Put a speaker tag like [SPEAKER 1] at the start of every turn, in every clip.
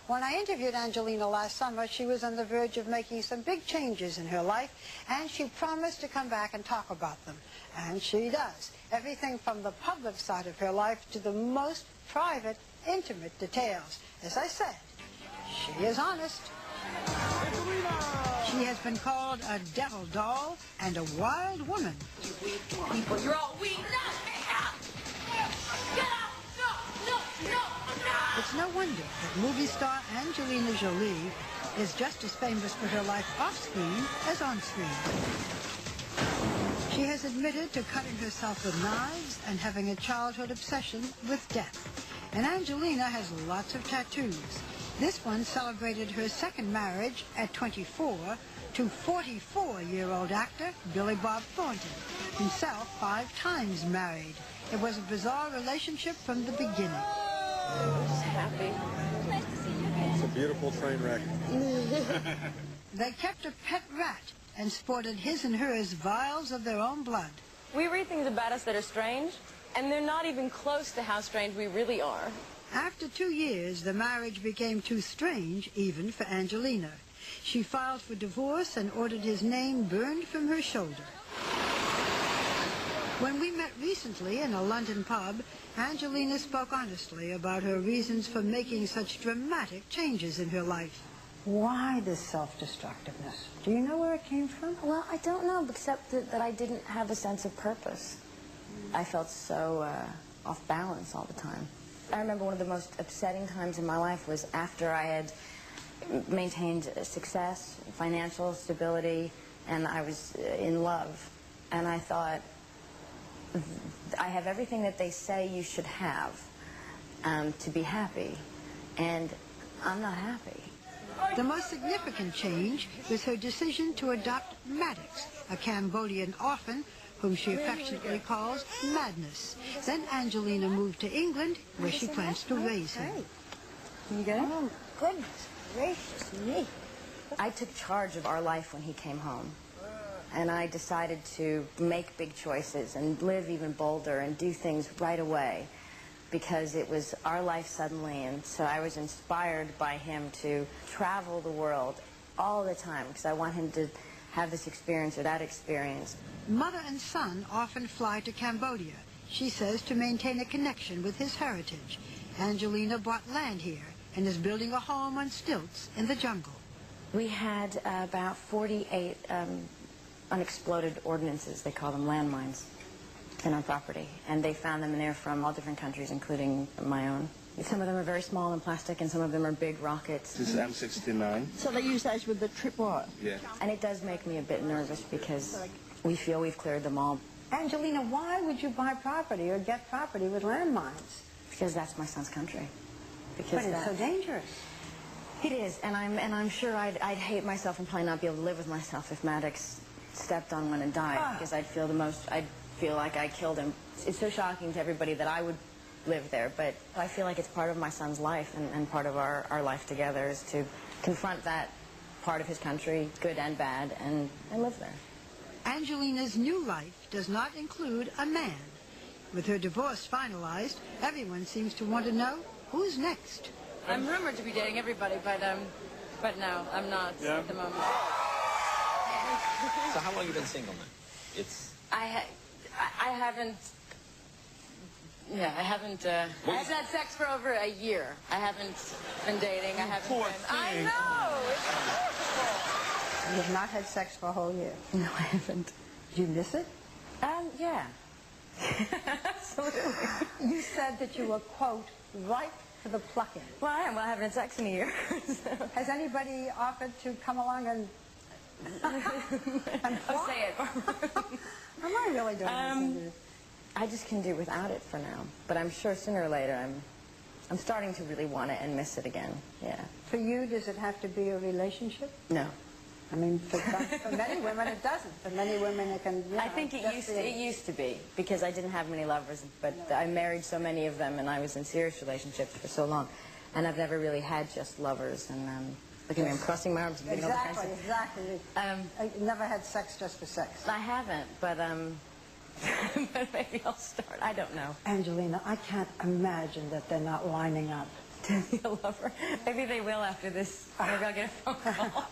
[SPEAKER 1] When I interviewed Angelina last summer, she was on the verge of making some big changes in her life, and she promised to come back and talk about them. And she does. Everything from the public side of her life to the most private, intimate details. As I said, she is honest. She has been called a devil doll and a wild woman.
[SPEAKER 2] You weak people, you're all weak.
[SPEAKER 1] It's no wonder that movie star Angelina Jolie is just as famous for her life off-screen as on-screen. She has admitted to cutting herself with knives and having a childhood obsession with death. And Angelina has lots of tattoos. This one celebrated her second marriage at 24 to 44-year-old actor Billy Bob Thornton, himself 5 times married. It was a bizarre relationship from the beginning.
[SPEAKER 2] I'm just happy. Nice to see you again.
[SPEAKER 3] It's a beautiful train wreck.
[SPEAKER 1] They kept a pet rat and sported his and hers vials of their own blood.
[SPEAKER 2] We read things about us that are strange, and they're not even close to how strange we really are.
[SPEAKER 1] After 2 years, the marriage became too strange, even for Angelina. She filed for divorce and ordered his name burned from her shoulder. When we met recently in a London pub, Angelina spoke honestly about her reasons for making such dramatic changes in her life. Why this self-destructiveness? Do you know where it came from?
[SPEAKER 4] Well, I don't know, except that I didn't have a sense of purpose. I felt so off balance all the time. I remember one of the most upsetting times in my life was after I had maintained success, financial stability, and I was in love. And I thought, I have everything that they say you should have to be happy, and I'm not happy.
[SPEAKER 1] The most significant change was her decision to adopt Maddox, a Cambodian orphan whom she affectionately calls Madness. Then Angelina moved to England, where she plans to raise him.
[SPEAKER 4] Can you get it? Oh, goodness gracious me. I took charge of our life when he came home. And I decided to make big choices and live even bolder and do things right away, because it was our life suddenly. And so I was inspired by him to travel the world all the time, because I want him to have this experience or that experience.
[SPEAKER 1] Mother and son often fly to Cambodia, she says, to maintain a connection with his heritage. Angelina bought land here and is building a home on stilts in the jungle.
[SPEAKER 4] We had about 48 unexploded ordnances, they call them landmines, in our property. And they found them, and they're from all different countries, including my own. Some of them are very small and plastic, and some of them are big rockets.
[SPEAKER 3] This is M69.
[SPEAKER 5] So they use those with the tripwire?
[SPEAKER 3] Yeah.
[SPEAKER 4] And it does make me a bit nervous, because we feel we've cleared them all.
[SPEAKER 1] Angelina, why would you buy property or get property with landmines?
[SPEAKER 4] Because that's my son's country. Because
[SPEAKER 1] But it's so dangerous.
[SPEAKER 4] It is, and I'm sure I'd hate myself and probably not be able to live with myself if Maddox stepped on one and died, because I'd feel like I killed him. It's so shocking to everybody that I would live there, but I feel like it's part of my son's life, and part of our life together is to confront that part of his country, good and bad, and live there.
[SPEAKER 1] Angelina's new life does not include a man. With her divorce finalized, everyone seems to want to know who's next.
[SPEAKER 2] I'm rumored to be dating everybody, but no, I'm not at the moment.
[SPEAKER 6] So how long have you been single then?
[SPEAKER 2] I haven't had sex for over a year. I haven't been dating. I haven't been. I know. It's wonderful.
[SPEAKER 1] You have not had sex for a whole year?
[SPEAKER 4] No, I haven't.
[SPEAKER 1] Do you miss it?
[SPEAKER 4] Yeah. Absolutely.
[SPEAKER 1] You said that you were, quote, ripe for the plucking.
[SPEAKER 4] Well, I am. Well, I haven't had sex in a year. So.
[SPEAKER 1] Has anybody offered to come along and
[SPEAKER 4] I'll say it.
[SPEAKER 1] Am I really doing this?
[SPEAKER 4] I just can do without it for now. But I'm sure sooner or later I'm starting to really want it and miss it again. Yeah.
[SPEAKER 1] For you, does it have to be a relationship?
[SPEAKER 4] No.
[SPEAKER 1] I mean, for many women it doesn't. For many women it can, you know,
[SPEAKER 4] I think it used to be, because I didn't have many lovers, but I married so many of them, and I was in serious relationships for so long. And I've never really had just lovers, and look at me, I'm crossing my arms and getting all the kinds of...
[SPEAKER 1] Exactly. I never had sex just for sex.
[SPEAKER 4] I haven't, but but maybe I'll start. I don't know.
[SPEAKER 1] Angelina, I can't imagine that they're not lining up.
[SPEAKER 4] to be a lover. Maybe they will after this. Maybe I'll get a phone call.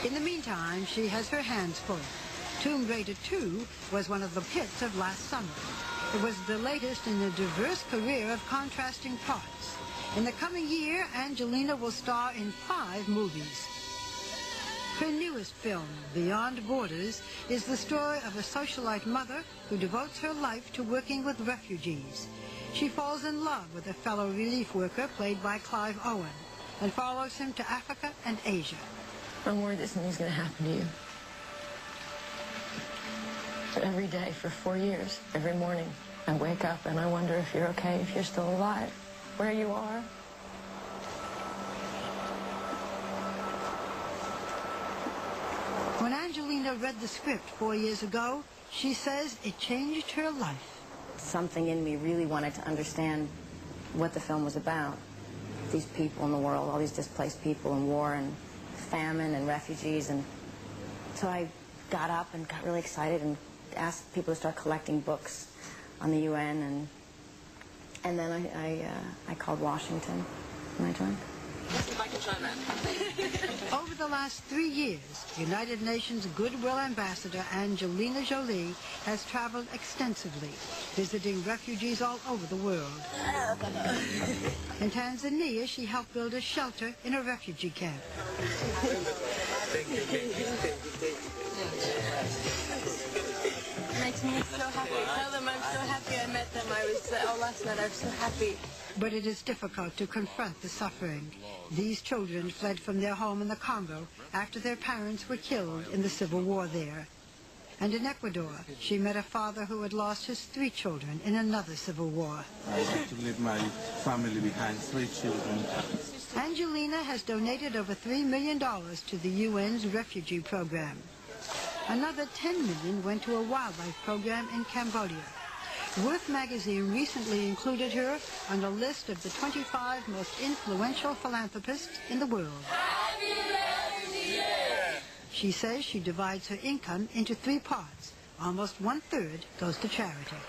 [SPEAKER 1] In the meantime, she has her hands full. Tomb Raider 2 was one of the hits of last summer. It was the latest in a diverse career of contrasting parts. In the coming year, Angelina will star in 5 movies. Her newest film, Beyond Borders, is the story of a socialite mother who devotes her life to working with refugees. She falls in love with a fellow relief worker played by Clive Owen and follows him to Africa and Asia.
[SPEAKER 4] I'm worried that something's going to happen to you. But every day for 4 years, every morning, I wake up and I wonder if you're okay, if you're still alive, where you are.
[SPEAKER 1] When Angelina read the script 4 years ago, she says it changed her life.
[SPEAKER 4] Something in me really wanted to understand what the film was about. These people in the world, all these displaced people in war and famine and refugees. And so I got up and got really excited and asked people to start collecting books on the UN. And then I called Washington and I joined.
[SPEAKER 2] Let's see if I can chime in.
[SPEAKER 1] Over the last 3 years, United Nations Goodwill Ambassador Angelina Jolie has traveled extensively, visiting refugees all over the world. In Tanzania, she helped build a shelter in a refugee camp.
[SPEAKER 2] Makes me so happy. Tell them I'm so happy I met them. Last night I was so happy.
[SPEAKER 1] But it is difficult to confront the suffering. These children fled from their home in the Congo after their parents were killed in the civil war there. And in Ecuador, she met a father who had lost his 3 children in another civil war.
[SPEAKER 7] I had to leave my family behind, 3 children.
[SPEAKER 1] Angelina has donated over $3 million to the UN's refugee program. Another $10 million went to a wildlife program in Cambodia. Worth magazine recently included her on a list of the 25 most influential philanthropists in the world. She says she divides her income into 3 parts. Almost 1/3 goes to charity.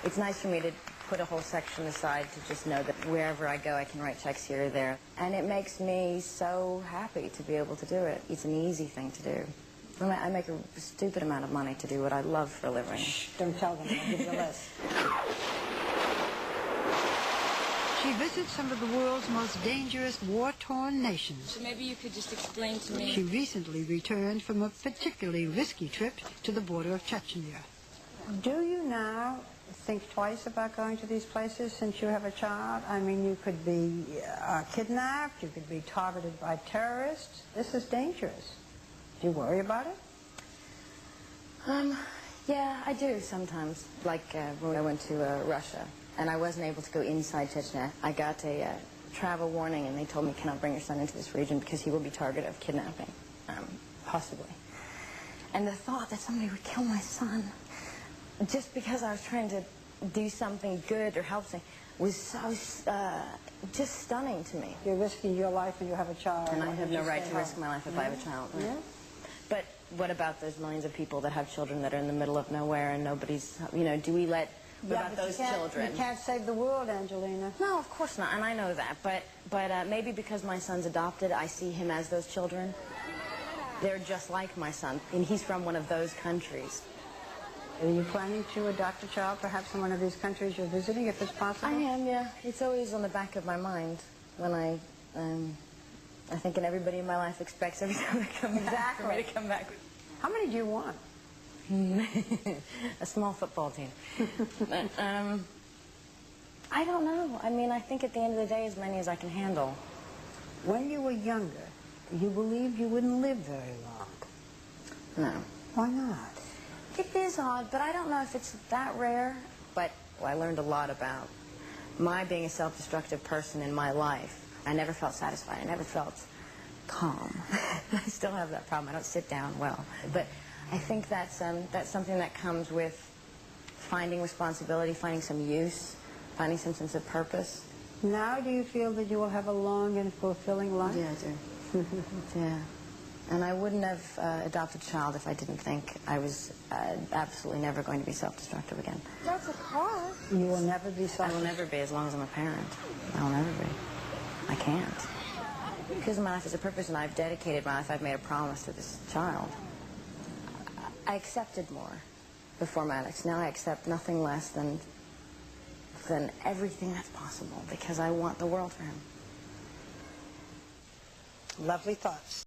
[SPEAKER 4] It's nice for me to put a whole section aside to just know that wherever I go, I can write checks here or there. And it makes me so happy to be able to do it. It's an easy thing to do. I make a stupid amount of money to do what I love for a living.
[SPEAKER 1] Shh, don't tell them. I'll give you a list. She visits some of the world's most dangerous war-torn nations.
[SPEAKER 2] So maybe you could just explain to me.
[SPEAKER 1] She recently returned from a particularly risky trip to the border of Chechnya. Do you now think twice about going to these places since you have a child? I mean, you could be kidnapped, you could be targeted by terrorists. This is dangerous. Do you worry about it?
[SPEAKER 4] Yeah, I do sometimes. Like when I went to Russia and I wasn't able to go inside Chechnya, I got a travel warning and they told me, cannot bring your son into this region because he will be targeted of kidnapping, possibly. And the thought that somebody would kill my son just because I was trying to do something good or help something was so just stunning to me.
[SPEAKER 1] You're risking your life when you have a child.
[SPEAKER 4] And I have no right to risk my life if I have a child. Right?
[SPEAKER 1] Yeah.
[SPEAKER 4] But what about those millions of people that have children that are in the middle of nowhere and nobody's, you know, do we let, what about those children?
[SPEAKER 1] You can't save the world, Angelina.
[SPEAKER 4] No, of course not, and I know that. But maybe because my son's adopted, I see him as those children. They're just like my son, and he's from one of those countries.
[SPEAKER 1] Are you planning to adopt a child, perhaps in one of these countries you're visiting, if it's possible?
[SPEAKER 4] I am, yeah. It's always on the back of my mind when I think and everybody in my life expects every time I come back for me to come back.
[SPEAKER 1] How many do you want?
[SPEAKER 4] A small football team. But, I don't know. I mean, I think at the end of the day, as many as I can handle.
[SPEAKER 1] When you were younger, you believed you wouldn't live very long.
[SPEAKER 4] No.
[SPEAKER 1] Why not?
[SPEAKER 4] It is odd, but I don't know if it's that rare. But I learned a lot about my being a self-destructive person in my life. I never felt satisfied. I never felt calm. I still have that problem. I don't sit down well. But I think that's something that comes with finding responsibility, finding some use, finding some sense of purpose.
[SPEAKER 1] Now do you feel that you will have a long and fulfilling life?
[SPEAKER 4] Yeah, I do. Yeah. And I wouldn't have adopted a child if I didn't think I was absolutely never going to be self-destructive again.
[SPEAKER 5] That's a car.
[SPEAKER 1] You will never be
[SPEAKER 4] I will never be as long as I'm a parent. I will never be. I can't. Because my life is a purpose and I've dedicated my life, I've made a promise to this child. I accepted more before Maddox. Now I accept nothing less than everything that's possible because I want the world for him.
[SPEAKER 1] Lovely thoughts.